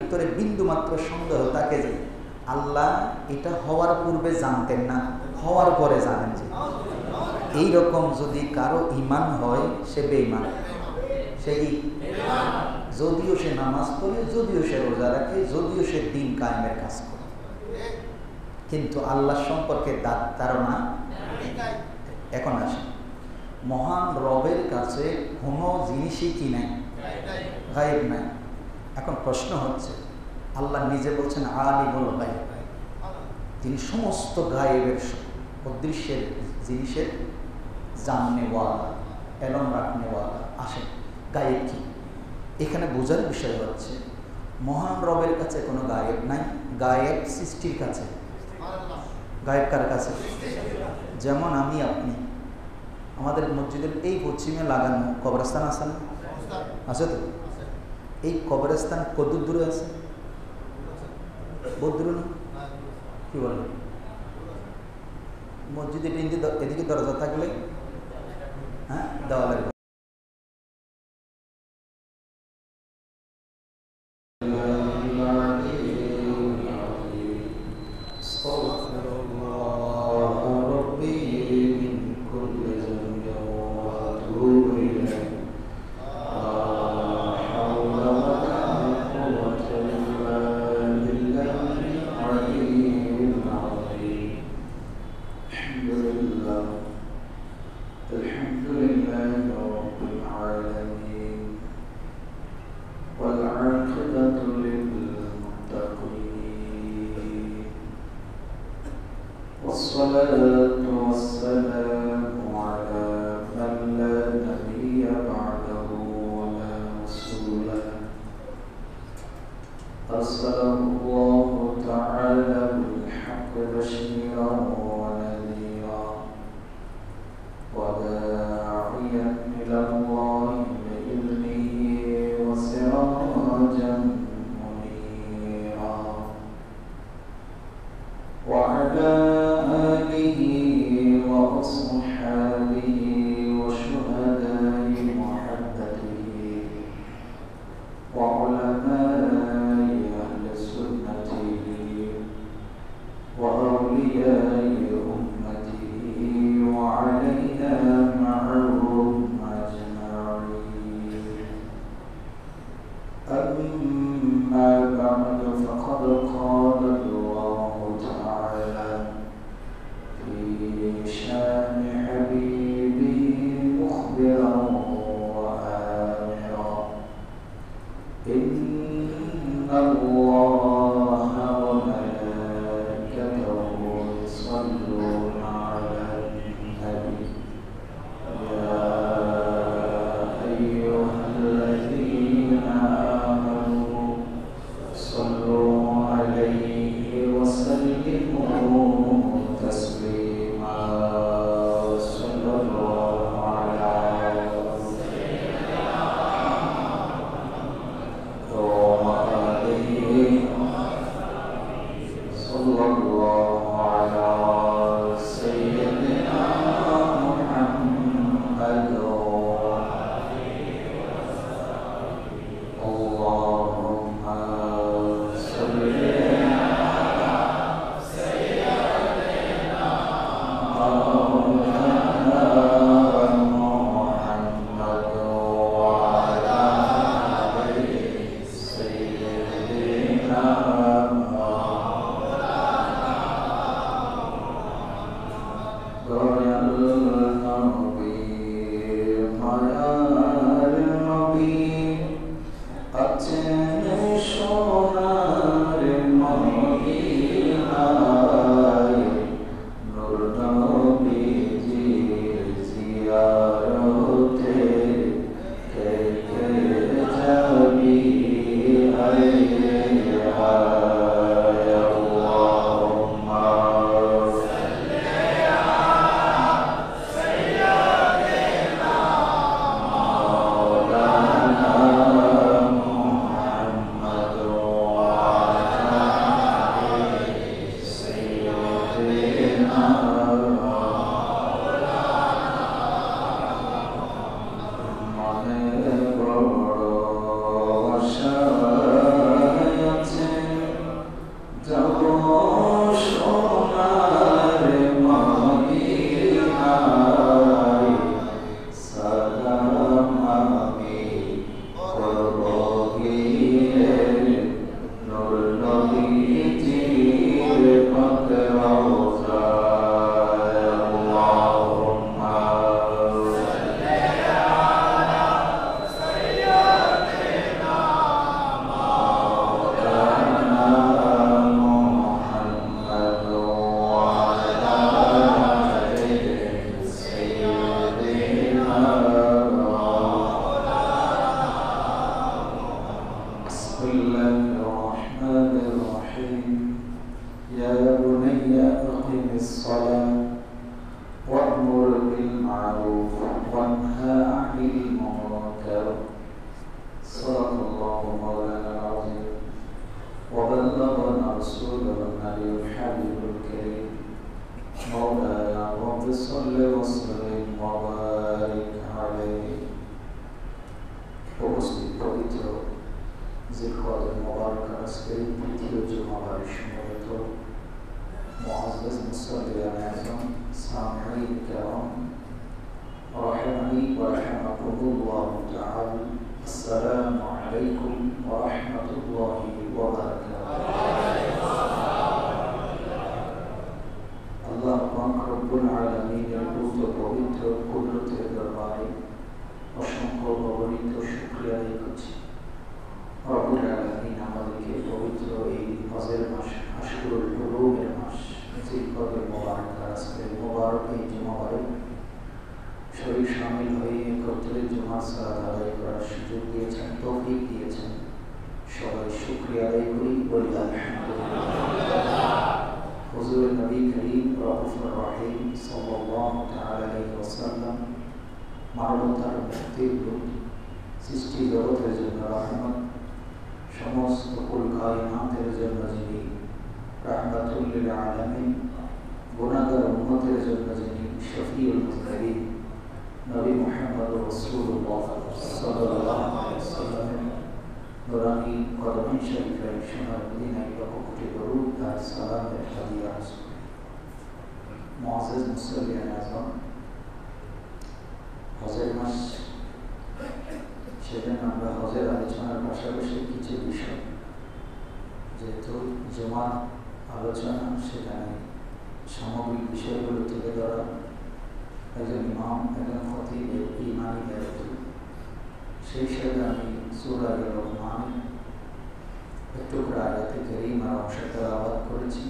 ভিতরে বিন্দু মাত্র সন্দেহ থাকে যে আল্লাহ এটা হওয়ার পূর্বে জানতেন না, হওয়ার পরে জানেন, যে এইরকম যদি কারো ঈমান হয় সে বেঈমান। সে কি? যদিও সে নামাজ পড়ে, যদিও সে রোজা রাখে, যদিও সে দিন কায়েমের কাজ করে, কিন্তু আল্লাহ সম্পর্কে ধারণা। এখন আসে, মহান রবের কাছে কোনো জিনিসই কি নাই, গায়েব নাই। এখন প্রশ্ন হচ্ছে, আল্লাহ নিজে বলছেন আলিমুল গায়ব, যিনি সমস্ত গায়েবের অদৃশ্যের জিনিসের জাননেওয়ালা, এলম রাখনেওয়ালা। আসেন, গায়েব কি? এখানে বোঝার বিষয় হচ্ছে মহান রবের কাছে কোনো গায়েব নাই, গায়েব সৃষ্টির কাছে। গায়েব কার কাছে? যেমন আমি আপনি, আমাদের মসজিদের এই পশ্চিমে লাগানো কবরস্থান আছে না? আছে তো? এই কবরস্থান কত দূরে আছে? বহুত দূরে না? কি বলেন? মসজিদের এদিকে দরজা থাকলে হ্যাঁ দেওয়া লাগবে। بلغنا رسوله النبي الحبيب الكريم مولانا رب صل وسلم وبارك عليه উপস্থিত পবিত্র জিলকদের মোবারক আজকের দ্বিতীয় জুমাবারের সমবেত মুআজ্জাজ মুসাল্লিয়ান আযম সামিঈন কিরাম রাহিমানি ওয়া রাহিমাকুমুল্লাহ তাআলা আসসালামু আলাইকুম ওয়া রাহমাতুল্লাহি ওয়া বারাকাতুহু। আল্লাহ পাক রব্বুল আলামিনের পবিত্র কুদরতের দরবারে অসংখ্য অগণিত শুকরিয়া আদায় করছি। রব্বুল আলামিন আমাদেরকে পবিত্র এই হজের মাস, আশহুরুল হুরুমের মাস, জিলকদের মোবারক আজকের মোবারক এই জুমাবারে শরীর শামিল হয়ে একত্রে জুমার সালাত আদায় করার সুযোগ দিয়েছেন, তৌফিক দিয়েছেন। সবাই শুকরিয়া আদায় করি, বলি আলহামদুলিল্লাহ। হুজুর নবী করিম রাউফুর রহিম সাল্লাল্লাহু তাআলা আলাইহি ওয়াসাল্লাম মানবতার মুক্তির দূত, সৃষ্টি জগতের জন্য রহমত, সমস্ত কুল কায়নাতের জন্য যিনি রাহমাতুল লিল আলামিন, গুনাহগার উম্মতের জন্য যিনি শফিউল মুজতাহিদিন, নবী মুহাম্মদ রাসূলুল্লাহ সাল্লাল্লাহু আলাইহি ওয়াসাল্লাম নুরানি কদমে শরীফে সোনার মদিনায় লক্ষ কোটি দরুদ আর সালামের হাদিয়া রাসূল। মুআজ্জাজ মুসাল্লিয়ান আযম, হজের মাস, সেদিন আমরা হজের আলোচনার পাশাপাশি কিছু বিষয়, যেহেতু জুমার আলোচনা, সেখানে সামগ্রিক বিষয়গুলো তুলে ধরা, একজন ইমাম, একজন খতিবের ঈমানি দায়িত্ব। সেই হিসাবে আমি সূরা রহমান একটু আয়াতে কারীমার অংশ তেলাওয়াত করেছি।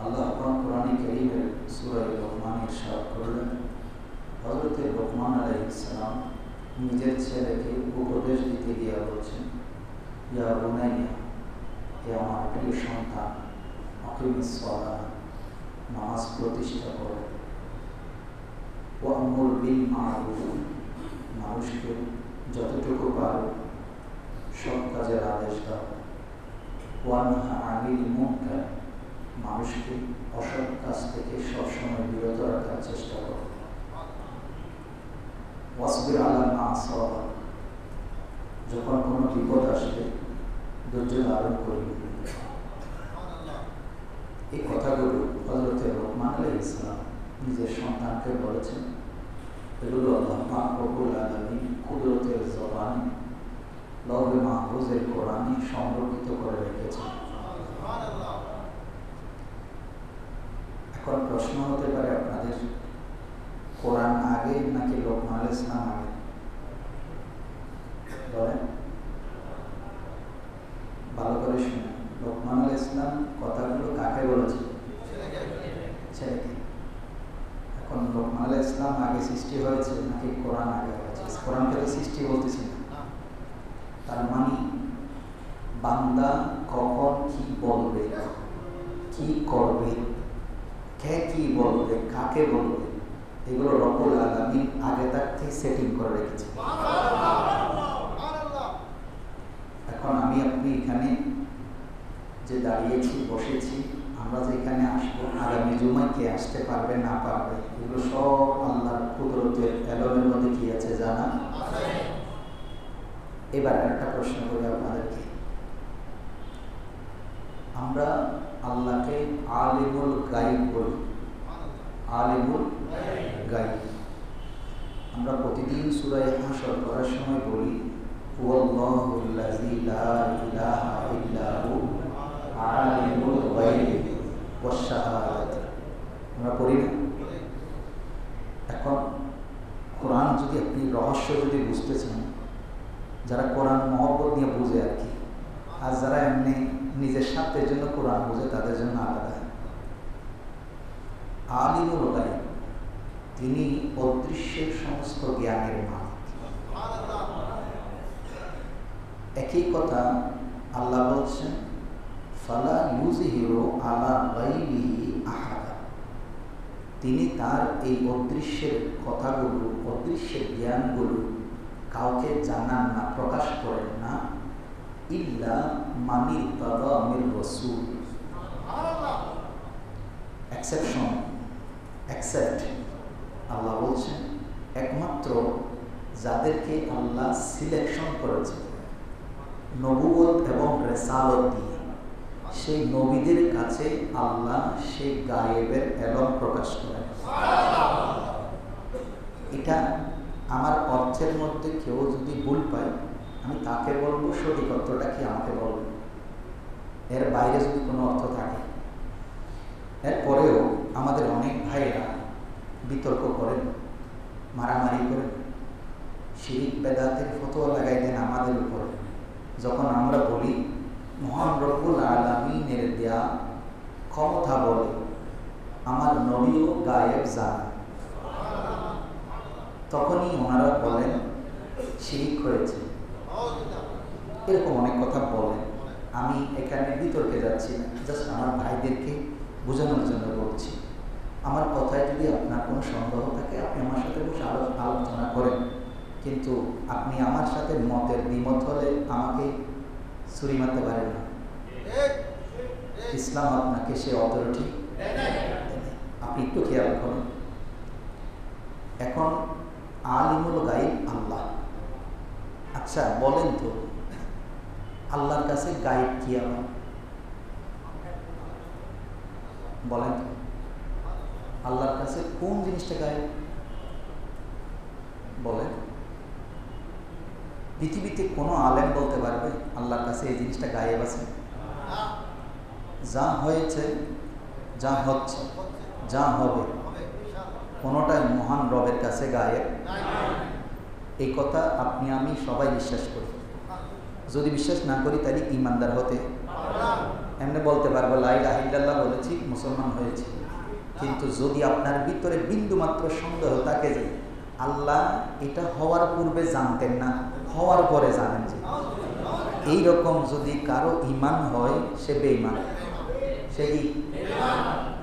আল্লাহ পাক কোরআনে কারীমের সূরা রহমানের ইরশাদ করলেন, হযরত লোকমান আলাইহিস সালাম নিজের ছেলেকে উপদেশ দিতে গিয়ে বলছেন, ইয়া বুনাইয়া, হে আমার প্রিয় সন্তান, আকিমিস সালাহ, নামাজ প্রতিষ্ঠা করো, ওয়া'মুর বিল মা'রুফ, মানুষকে যতটুকু পারো সৎ কাজের আদেশ দাও, ওয়ানহা আনিল মুনকার, মানুষকে অসৎ কাজ থেকে সবসময় বিরত রাখার চেষ্টা করো, ওয়াসবির আলা মা আসাবাক, যখন কোনো বিপদ আসবে ধৈর্য ধারণ করবে। এই কথাগুলো হযরত লোকমান আলাইহিস সালাম নিজের সন্তানকে বলেছেন। এগুলো আল্লাহ পাক রব্বুল আলামিন কুদরতের জবানে লওহে মাহফুজের কোরআনে সংরক্ষিত করে রেখেছেন। এখন প্রশ্ন হতে পারে আপনাদের, কোরআন আগে নাকি লোকমান আলাইহিস সালাম আগে? বলেন, ভালো করে শুনে। লোকমান আলাইহিস সালাম কথাগুলো কাকে বলেছে? ছেলেকে। এখন লোকমান আলাইহিস সালাম আগে সৃষ্টি হয়েছে নাকি কোরআন আগে হয়েছে? কোরআনকে তো সৃষ্টি বলতেছি না। তার মানে বান্দা কখন কি বলবে, কি করবে, কে কি বলবে, কাকে বলবে, এগুলো রব্বুল আলামিন আগে থাকতে সেটিং করে রেখেছে। এখন আমি আপনি এখানে যে দাঁড়িয়েছি, বসেছি, আমরা যে এখানে আসবো, আগামী জুমায় কে আসতে পারবে না পারবে, এগুলো সব আল্লাহর কুদরতের এলমের মধ্যে কি আছে জানা। এবার একটা প্রশ্ন করি আপনাদেরকে, আমরা আল্লাহকে আলিমুল গায়ব বলি, আলিমুল গায়ব। আমরা প্রতিদিন সূরা হাশর পড়ার সময় বলি, হুয়াল্লাহুল্লাযী লা ইলাহা ইল্লা হু আলিমুল গায়বি ওয়াশ শাহাদাতি। আমরা পড়ি না? এখন কোরআন যদি আপনি রহস্য যদি বুঝতে চান, যারা কোরআন মহব্বত নিয়ে বুঝে আর কি, আর যারা এমনি নিজের স্বার্থের জন্য কোরআন বুঝে, তাদের জন্য আলাদা। আলিমুল গায়ব, তিনি অদৃশ্যের সমস্ত জ্ঞানের মালিক। একই কথা আল্লাহ বলছেন, ফালা ইউযহিরু আলা গায়বিহি আহাদা, তিনি তার এই অদৃশ্যের কথাগুলো, অদৃশ্যের জ্ঞানগুলো কাউকে জানান না, প্রকাশ করেন না, ইল্লা মানি তাদা মির রাসূল। এক্সেপশন, অ্যাকসেপ্ট, আল্লাহ বলছেন একমাত্র যাদেরকে আল্লাহ সিলেকশন করেছে নবুয়ত এবং রিসালাত দিয়ে, সেই নবীদের কাছে আল্লাহ সেই গায়েবের এলম প্রকাশ করেন। এটা আমার অর্থের মধ্যে কেউ যদি ভুল পায়, আমি তাকে বলবো সঠিক অর্থটা কি আমাকে বলবে, এর বাইরে যদি কোনো অর্থ থাকে। এরপরেও আমাদের অনেক ভাইয়েরা বিতর্ক করেন, মারামারি করেন, শিরিক বেদাতের ফতোয়া লাগাই দেন আমাদের উপরে। যখন আমরা বলি মহান রব্বুল আলামিনের দেয়া ক্ষমতা বলে আমার নবীও গায়েব জানেন, তখনই ওনারা বলেন শিরিক হয়েছে। এরকম অনেক কথা বলেন। আমি এখানে বিতর্কে যাচ্ছি না, জাস্ট আমার ভাইদেরকে বোঝানোর জন্য বলছি। আমার কথায় যদি আপনার কোনো সন্দেহ থাকে আপনি আমার সাথে বসে আলোচনা করেন, কিন্তু আপনি আমার সাথে মতের দ্বিমত হলে আমাকে ছুরি মারতে পারেন না। ইসলাম আপনাকে সে অথরিটি, আপনি একটু খেয়াল করেন। এখন আলিমুল গায়ব আল্লাহ। আচ্ছা বলেন তো আল্লাহর কাছে গায়ব কি? আমার বলেন তো আল্লাহর কাছে কোন জিনিসটা গায়ব? বলেন। পৃথিবীতে কোনো আলেম বলতে পারবে আল্লাহর কাছে এই জিনিসটা গায়েব আছে? যা হয়েছে, যা হচ্ছে, যা হবে, কোনোটাই মহান রবের কাছে গায়েব। এই কথা আপনি আমি সবাই বিশ্বাস করি। যদি বিশ্বাস না করি তাহলে ইমানদার হতে এমনি বলতে পারবো লা ইলাহা ইল্লাল্লাহ বলেছি, মুসলমান হয়েছি। কিন্তু যদি আপনার ভিতরে বিন্দুমাত্র সন্দেহ থাকে যে আল্লাহ এটা হওয়ার পূর্বে জানতেন না, হওয়ার পরে জানেন, যে এইরকম যদি কারো ইমান হয় সে বেঈমান। সে কি?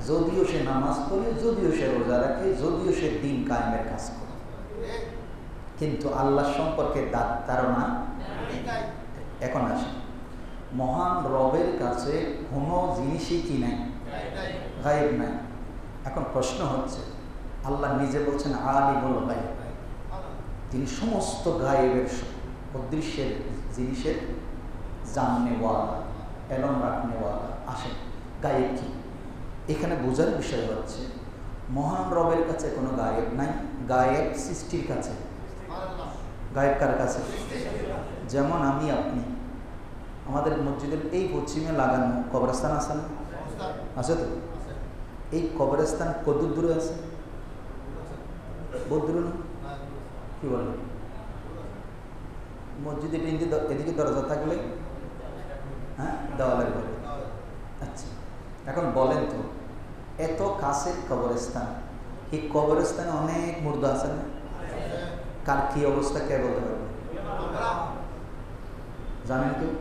যদিও সে নামাজ পড়ে, যদিও সে রোজা রাখে, যদিও সে দিন কায়েমের কাজ করে, কিন্তু আল্লাহ সম্পর্কে ধারণা। এখন আসে মহান রবের কাছে কোনো জিনিসই কি নাই, গায়েব নাই। এখন প্রশ্ন হচ্ছে আল্লাহ নিজে বলছেন আলিমুল গায়ব, তিনি সমস্ত গায়েবের অদৃশ্যের জিনিসের জাননেওয়ালা, এলম রাখনেওয়ালা। আসেন গায়েব কি? এখানে বোঝার বিষয় হচ্ছে মহান রবের কাছে কোনো গায়েব নাই, গায়েব সৃষ্টির কাছে। গায়েব কার কাছে? যেমন আমি আপনি, আমাদের মসজিদের এই পশ্চিমে লাগানো কবরস্থান আছে না? আছে তো? এই কবরস্থান কত দূরে আছে? বহুত দূরে না? কি বলেন? মসজিদের এদিকে দরজা থাকলে হ্যাঁ দেওয়ালের ঘরে। আচ্ছা এখন বলেন তো এত কাছের কবরস্থান, এই কবরস্থানে অনেক মুর্দা আছে না? কার কি অবস্থা কে বলতে পারবে? জানেন কেউ?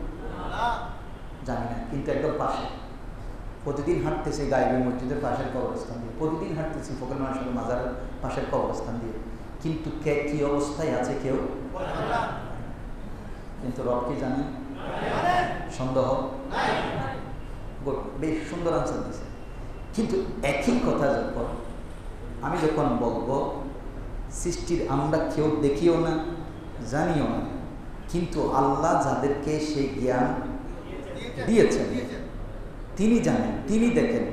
জানি না, কিন্তু একদম পাশে। প্রতিদিন হাঁটতেছে গায়েবের মসজিদের পাশের কবরস্থান দিয়ে, প্রতিদিন হাঁটতেছি ফকর মানুষের মাজারের পাশের কবরস্থান দিয়ে, কিন্তু কে কি অবস্থায় আছে কেউ। কিন্তু রব কি জানেন? সন্দেহ? বেশ সুন্দর আনসার দিয়েছে। কিন্তু একই কথা যখন আমি বলবো সৃষ্টির আমরা কেউ দেখিও না, জানিও না, কিন্তু আল্লাহ যাদেরকে সেই জ্ঞান দিয়েছেন তিনি জানেন, তিনি দেখেন,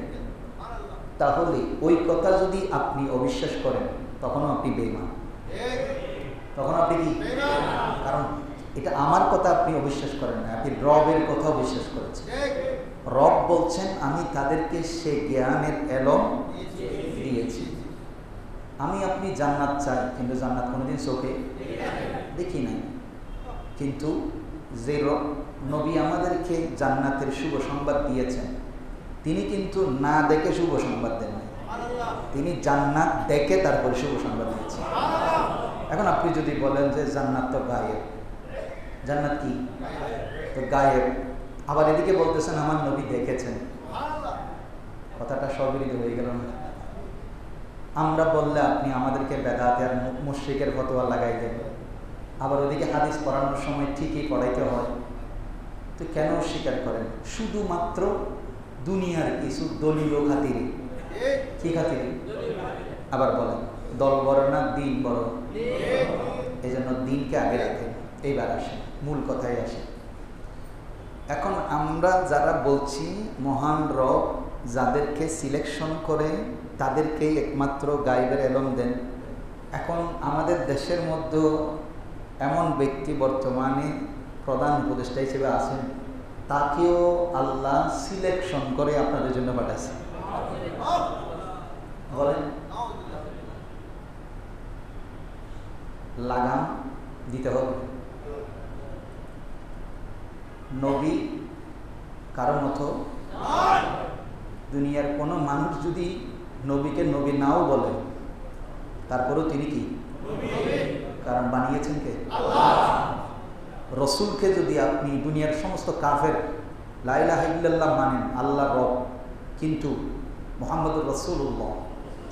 তাহলে ওই কথা যদি আপনি অবিশ্বাস করেন তখনও আপনি বেঈমান। তখন আপনি কি? কারণ এটা আমার কথা আপনি অবিশ্বাস করেন না, আপনি রবের কথা অবিশ্বাস করেছেন। রব বলছেন আমি তাদেরকে সে জ্ঞানের এলম দিয়েছি। আমি আপনি জান্নাত চাই, কিন্তু জান্নাত কোনোদিন চোখে দেখি নাই। কিন্তু যে নবী আমাদেরকে জান্নাতের শুভ সংবাদ দিয়েছেন তিনি কিন্তু না দেখে শুভ সংবাদ দেন নাই, তিনি জান্নাত দেখে তারপরে শুভ সংবাদ দিয়েছেন। এখন আপনি যদি বলেন যে জান্নাত তো গায়েব, জান্নাত কি? তো গায়েব। আবার এদিকে বলতেছেন আমার নবী দেখেছেন, কথাটা সবিরোধ হয়ে গেল না? আমরা বললে আপনি আমাদেরকে বেদাত আর মুশরিকের ফতোয়া লাগাই দেন, আবার ওদিকে হাদিস পড়ানোর সময় ঠিকই পড়াইতে হয়। তো কেন স্বীকার করেন? শুধুমাত্র দুনিয়ার কিছু দলীয় খাতিরে। কি খাতিরে? আবার বলেন, দল বড় না দিন বড়? এই জন্য দিনকে আগে রাখেন। এইবার আসে মূল কথায় আসে। এখন আমরা যারা বলছি মহান রব যাদেরকে সিলেকশন করে তাদেরকেই একমাত্র গায়েবের এলম দেন, এখন আমাদের দেশের মধ্যে এমন ব্যক্তি বর্তমানে প্রধান উপদেষ্টা হিসেবে আছেন, তাকেও আল্লাহ সিলেকশন করে আপনাদের জন্য পাঠাচ্ছে। বলেন, লাগাম দিতে হবে। নবী কারো মতো দুনিয়ার কোনো মানুষ যদি নবীকে নবী নাও বলে, তারপরেও তিনি কি? কারণ বানিয়েছেন কে? আল্লাহ। রসুলকে যদি আপনি দুনিয়ার সমস্ত কাফের লা ইলাহা ইল্লাল্লাহ মানেন, আল্লাহ রব, কিন্তু মুহাম্মদুর রাসূলুল্লাহ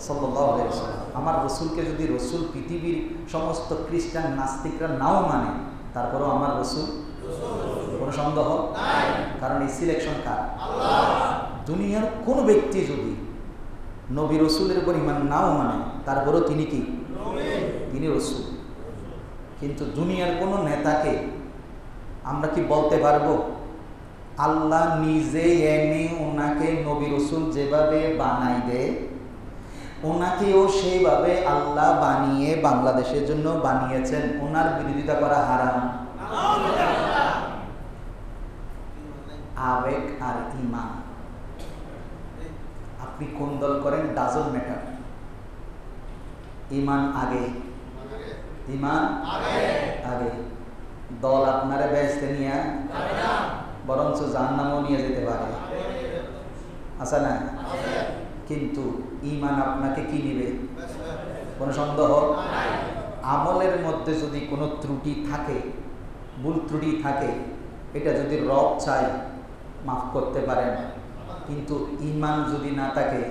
সাল্লাল্লাহু আলাইহি ওয়াসাল্লাম আমার রসুলকে যদি রসুল পৃথিবীর সমস্ত খ্রিস্টান নাস্তিকরা নাও মানে, তারপরেও আমার রসুল, কোনো সন্দেহ নাই। কারণ এই সিলেকশন কার? আল্লাহ। দুনিয়ার কোন ব্যক্তি যদি নবী রসুলের উপর ঈমান নাও মানে, তারপরেও তিনি কি? তিনি রসুল। কিন্তু দুনিয়ার কোন নেতাকে আমরা কি বলতে পারবো আল্লাহ নিজে এনে ওনাকে নবী রসুল যেভাবে বানাই দেয়, ওনাকেও সেইভাবে আল্লাহ বানিয়ে বাংলাদেশের জন্য বানিয়েছেন, ওনার বিরোধিতা করা হারাম? আবেগ আর ঈমান, আপনি কোন দল করেন ডাজন্ট ম্যাটার। ঈমান আগে, ঈমান আগে। দল আপনারা বেহেশতে নিয়ে বরঞ্চ জাহান্নামেও নিয়ে যেতে পারে, আছে না? কিন্তু ঈমান আপনাকে কি নিবে? কোনো সন্দেহ? আমলের মধ্যে যদি কোনো ত্রুটি থাকে, ভুল ত্রুটি থাকে, এটা যদি রব চায় মাফ করতে পারেন, কিন্তু ঈমান যদি না থাকে,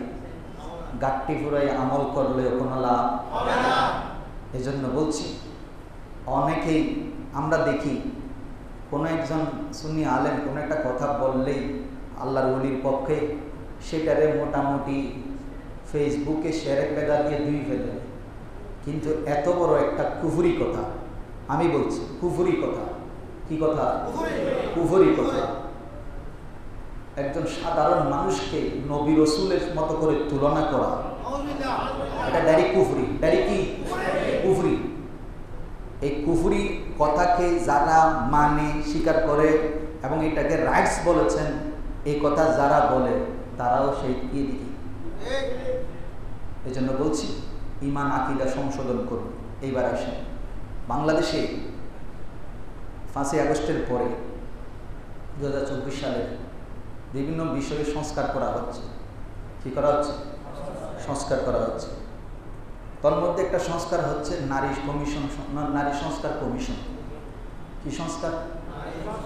গাট্টি ফুরাই আমল করলেও কোনো লাভ হবে না। এজন্য বলছি, অনেকেই আমরা দেখি কোনো একজন সুন্নি আলেম কোনো একটা কথা বললেই আল্লাহর ওলির পক্ষে, সেটারে মোটামুটি ফেসবুকে শেয়ারের পেদা দিয়ে দুই ফেলে। কিন্তু এত বড় একটা কুফরি কথা, আমি বলছি কুফরি কথা। কি কথা? কুফরি কথা। একজন সাধারণ মানুষকে নবী রসুলের মতো করে তুলনা করা, এটা ডাইরেক্ট কুফরি। ডাইরেক্ট কি? কুফরি। এই কুফরি কথাকে যারা মানে, স্বীকার করে এবং এটাকে রাইটস বলেছেন, এই কথা যারা বলে তারাও সেই কি দিকে। এই জন্য বলছি ঈমান আকীদা সংশোধন করুন। এইবার আসেন, বাংলাদেশে 5ই আগস্টের পরে 2024 সালের বিভিন্ন বিষয়ে সংস্কার করা হচ্ছে। কি করা হচ্ছে? সংস্কার করা হচ্ছে। তার মধ্যে একটা সংস্কার হচ্ছে নারী কমিশন, নারী সংস্কার কমিশন। কি সংস্কার?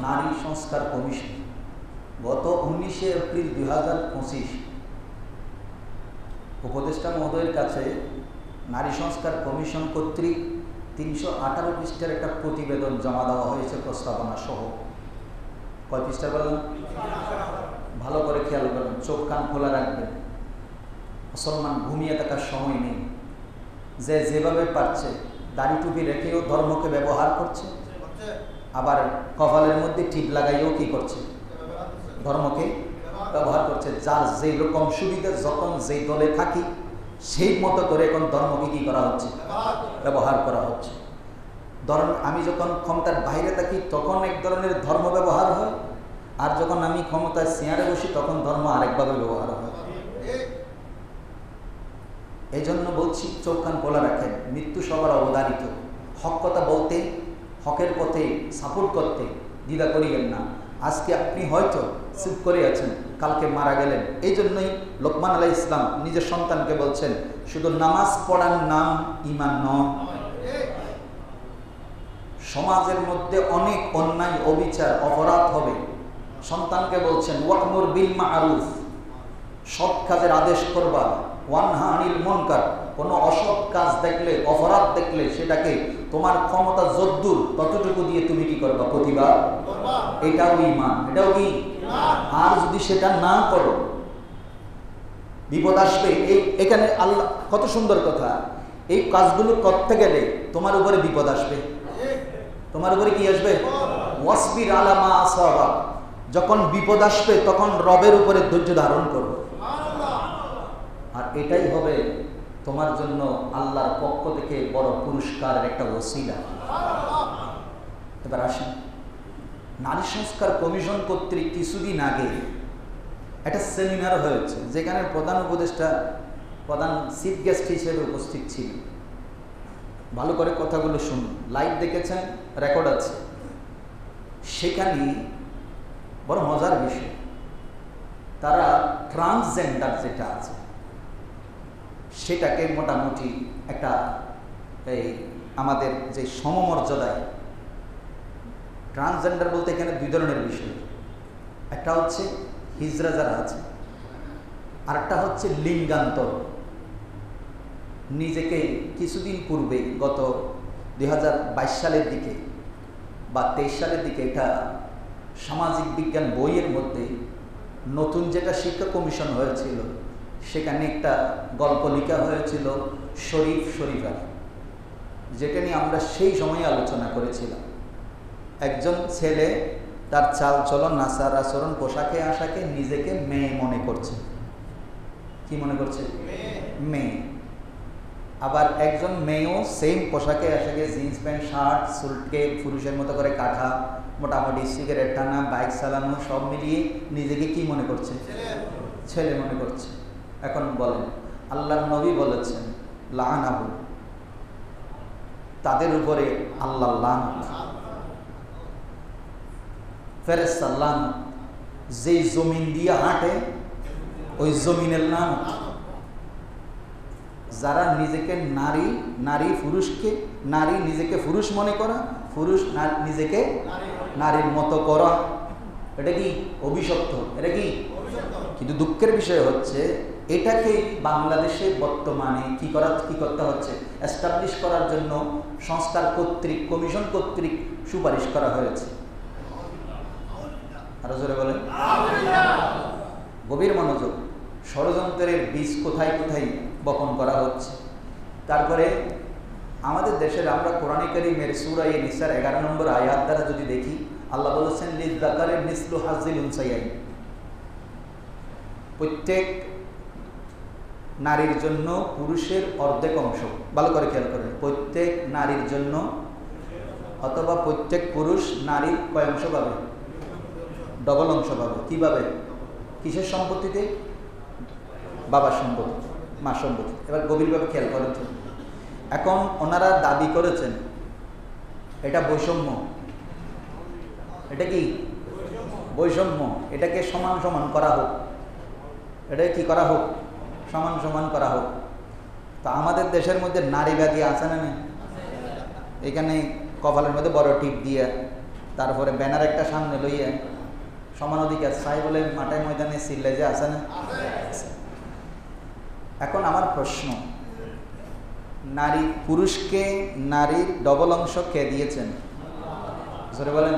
নারী সংস্কার কমিশন। গত 19শে এপ্রিল 2025 উপদেষ্টা মহোদয়ের কাছে নারী সংস্কার কমিশন কর্তৃক 318 পৃষ্ঠার একটা প্রতিবেদন জমা দেওয়া হয়েছে, প্রস্তাবনা সহ। কয় পৃষ্ঠা বললাম? ভালো করে খেয়াল করবেন, চোখ কান খোলা রাখবেন। মুসলমান ঘুমিয়ে থাকার সময় নেই। যে যেভাবে পারছে দাড়ি টুপি রেখেও ধর্মকে ব্যবহার করছে, আবার কপালের মধ্যে টিপ লাগাইও কি করছে? ধর্মকে ব্যবহার করছে। যার যেই রকম সুবিধা, যখন যেই দলে থাকি সেই মতো করে এখন ধর্মকে কি করা হচ্ছে? ব্যবহার করা হচ্ছে। ধরেন আমি যখন ক্ষমতার বাইরে থাকি তখন এক ধরনের ধর্ম ব্যবহার হয়, আর যখন আমি ক্ষমতায় চেয়ারে বসি তখন ধর্ম আরেকভাবে ব্যবহার হয়। এই জন্য বলছি, চোখ কান খোলা রাখেন। মৃত্যু সবার অবধারিত। হক কথা বলতে, হকের পথে সাপোর্ট করতে দ্বিধা করিবেন না। আজকে আপনি হয়তো চুপ করে আছেন, কালকে মারা গেলেন। এই জন্যই লোকমান আলাইহিস সালাম নিজের সন্তানকে বলছেন, শুধু নামাজ পড়ার নাম ঈমান নয়। সমাজের মধ্যে অনেক অন্যায়, অবিচার, অপরাধ হবে। সন্তানকে বলছেন ওয়া'মুর বিল মা'রুফ, সৎ কাজের আদেশ করবা, ওয়ানহা আনিল মুনকার, কোনো অসৎ কাজ দেখলে, অপরাধ দেখলে সেটাকে তোমার ক্ষমতা যদ্দূর ততটুকু দিয়ে তুমি কি করবা? প্রতিবাদ করবা। এটাও ঈমান, এটাও কি। আর যদি সেটা না করো বিপদ আসবে। এখানে আল্লাহ কত সুন্দর কথা, এই কাজগুলো করতে গেলে তোমার উপরে বিপদ আসবে। তোমার উপরে কি আসবে? ওয়াসবির আলা মা আসাবাক, যখন বিপদ আসবে তখন রবের উপরে ধৈর্য ধারণ করো, আর এটাই হবে তোমার জন্য আল্লাহর পক্ষ থেকে বড় পুরস্কারের একটা ওসিলা। এবার আসেন, নারী সংস্কার কমিশন কর্তৃক কিছুদিন আগে একটা সেমিনার হয়েছে, যেখানে প্রধান উপদেষ্টা, প্রধান চিফ গেস্ট হিসেবে উপস্থিত ছিল। ভালো করে কথাগুলো শুনুন, লাইভ দেখেছেন, রেকর্ড আছে। সেখানে বড় মজার বিষয়, তারা ট্রান্সজেন্ডার যেটা আছে সেটাকে মোটামুটি একটা এই আমাদের যে সমমর্যাদায়, ট্রান্সজেন্ডার বলতে এখানে দুই ধরনের বিষয়, একটা হচ্ছে হিজড়া যারা আছে, আর একটা হচ্ছে লিঙ্গান্তর। নিজেকে কিছুদিন পূর্বে গত 2022 সালের দিকে বা 23 সালের দিকে এটা সামাজিক বিজ্ঞান বইয়ের মধ্যে নতুন যেটা শিক্ষা কমিশন হয়েছিল সেখানে একটা গল্প লেখা হয়েছিল শরীফ শরীফার, যেটা নিয়ে আমরা সেই সময় আলোচনা করেছিলাম। একজন ছেলে তার চাল চলন, আচার আচরণ, পোশাকে আশাকে নিজেকে মেয়ে মনে করছে। কি মনে করছে? মেয়ে। আবার একজন মেয়েও সেম পোশাকে আশাকে, জিন্স প্যান্ট, শার্ট, সুটকে পুরুষের মতো করে কাটা, মোটামুটি সিগারেট টানা, বাইক চালানো, সব মিলিয়ে নিজেকে কি মনে করছে? ছেলে মনে করছে। এখন বলেন, আল্লাহর নবী বলেছেন লাআনাহু, তাদের উপরে আল্লাহ লানত, ফেরেশতা লানত, যেই জমিন দিয়ে হাঁটে ওই জমিনের লানত। যারা নিজেকে নারী, নারী পুরুষকে, নারী নিজেকে পুরুষ মনে করা, পুরুষ নিজেকে নারীর মতো করা, এটা কি অভিশপ্ত? এটা কি? কিন্তু দুঃখের বিষয় হচ্ছে এটাকে বাংলাদেশে বর্তমানে কি করতে হচ্ছে, এস্টাবলিশ করার জন্য সংস্কার কর্তৃক, কমিশন কর্তৃক সুপারিশ করা হয়েছে। আরো জোরে বলেন। গভীর মনোযোগ, ষড়যন্ত্রের বীজ কোথায় কোথায় বপন করা হচ্ছে। তারপরে আমাদের দেশের, আমরা কোরআনে কারীমের সূরা নিসার 11 নম্বর আয়াত দ্বারা যদি দেখি, আল্লাহ বলেছেন লিযযাকারি মিসলু হাজ্জিল উনসায়াইন, প্রত্যেক নারীর জন্য পুরুষের অর্ধেক অংশ। ভালো করে খেয়াল করেন, প্রত্যেক নারীর জন্য অথবা প্রত্যেক পুরুষ নারীর কয় অংশ পাবে? ডবল অংশ পাবে। কিভাবে? কিসের সম্পত্তিতে? বাবার সম্পত্তি, মা সম্পত্তি। এবার গভীরভাবে খেয়াল করেন তো, এখন ওনারা দাবি করেছেন এটা বৈষম্য। এটা কি বৈষম্য? এটাকে সমান সমান করা হোক, এটাকে কি করা হোক? সমান সমান করা হোক। তো আমাদের দেশের মধ্যে নারীবাদী আছে না নেই? এখানে কপালের মধ্যে বড় টিপ দিয়ে, তারপরে ব্যানার একটা সামনে লইয়া সমান অধিকার চাই বলে মাঠে ময়দানে চিল্লে যে আছে না? এখন আমার প্রশ্ন, নারী পুরুষকে নারীর ডবল অংশ কে দিয়েছেন? জোরে বলেন।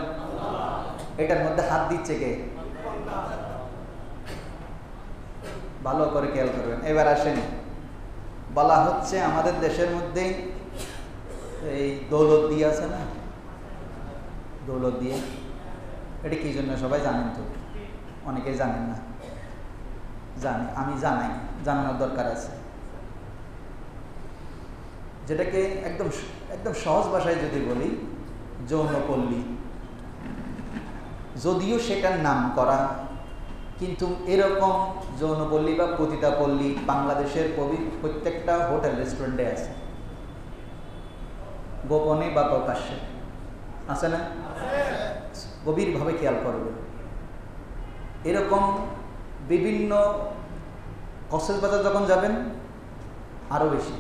এটার মধ্যে হাত দিচ্ছে কে? ভালো করে খেয়াল করবেন। এবার আসেন, বলা হচ্ছে আমাদের দেশের মধ্যে এই দৌলত দিয়ে আছে না, দৌলত দিয়ে, এটা কি জন্য সবাই জানেন তো? অনেকেই জানেন না। জানি, আমি জানাই, জানানোর দরকার আছে। যেটাকে একদম একদম সহজ ভাষায় যদি বলি, যৌনপল্লী। যদিও সেটার নাম করা, কিন্তু এরকম যৌনপল্লী বা পতিতাপল্লী বাংলাদেশের প্রত্যেকটা হোটেল রেস্টুরেন্টে আছে, গোপনে বা প্রকাশ্যে আছে না? গভীরভাবে খেয়াল করবে। এরকম বিভিন্ন কক্সবাজার যখন যাবেন আরো বেশি,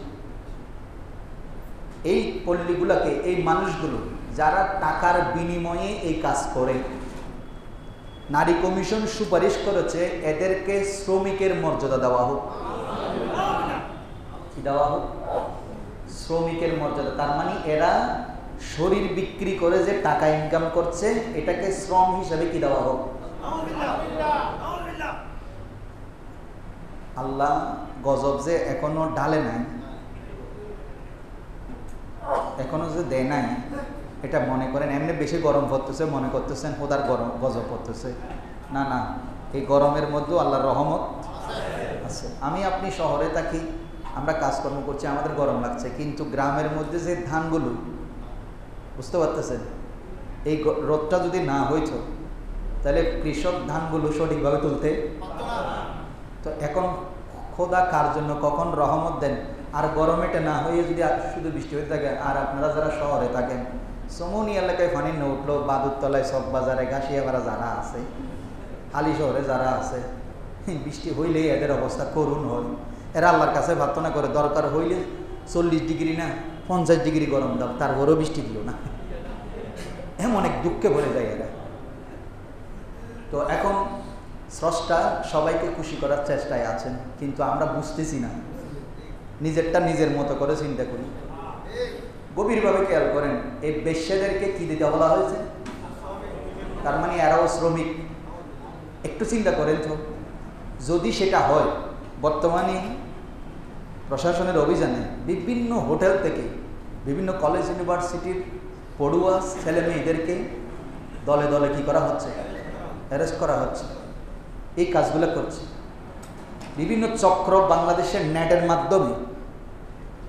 এই পল্লীগুলোকে, এই মানুষগুলো যারা টাকার বিনিময়ে এই কাজ করে, নারী কমিশন সুপারিশ করেছে এদেরকে শ্রমিকের মর্যাদা দেওয়া হোক। কি দেওয়া হোক? শ্রমিকের মর্যাদা। তার মানে এরা শরীর বিক্রি করে যে টাকা ইনকাম করছে এটাকে শ্রম হিসাবে কি দেওয়া হোক? আল্লাহ গজব যে এখনো ঢালে নাই, এখনো যে দেয় নাই, এটা মনে করেন এমনি বেশি গরম পড়তেছে মনে করতেছেন খোদার গরম গজব পড়তেছে। না না, এই গরমের মধ্যেও আল্লাহর রহমত আছে। আমি আপনি শহরে থাকি, আমরা কাজকর্ম করছি, আমাদের গরম লাগছে, কিন্তু গ্রামের মধ্যে যে ধানগুলো, বুঝতে পারতেছেন, এই রোদটা যদি না হইতো তাহলে কৃষক ধানগুলো সঠিকভাবে তুলতে। তো এখন খোদা কার জন্য কখন রহমত দেন, আর গরমেটা না হয়ে যদি শুধু বৃষ্টি হয়ে থাকে, আর আপনারা যারা শহরে থাকেন, সমনি এলাকায় পানি না উঠলো, বাদুরতলায়, সব বাজারে, ঘাসিয়াপাড়া যারা আছে, হালি শহরে যারা আছে, বৃষ্টি হইলেই এদের অবস্থা করুণ হয়। এরা আল্লাহর কাছে প্রার্থনা করে দরকার হইলে 40 ডিগ্রি না 50 ডিগ্রি গরম দাও, তারপরেও বৃষ্টি দিও না। এমন এক দুঃখে ভরে যায় এরা। তো এখন স্রষ্টা সবাইকে খুশি করার চেষ্টায় আছেন, কিন্তু আমরা বুঝতেছি না, নিজেরটা নিজের মতো করে চিন্তা করি। গভীরভাবে খেয়াল করেন, এই বেশ্যাদেরকে কি দিতে বলা হয়েছে? তার মানে এরাও শ্রমিক। একটু চিন্তা করেন তো, যদি সেটা হয়, বর্তমানে প্রশাসনের অভিযানে বিভিন্ন হোটেল থেকে, বিভিন্ন কলেজ ইউনিভার্সিটির পড়ুয়া ছেলে মেয়েদেরকে দলে দলে কি করা হচ্ছে? অ্যারেস্ট করা হচ্ছে। এই কাজগুলো করছে বিভিন্ন চক্র। বাংলাদেশের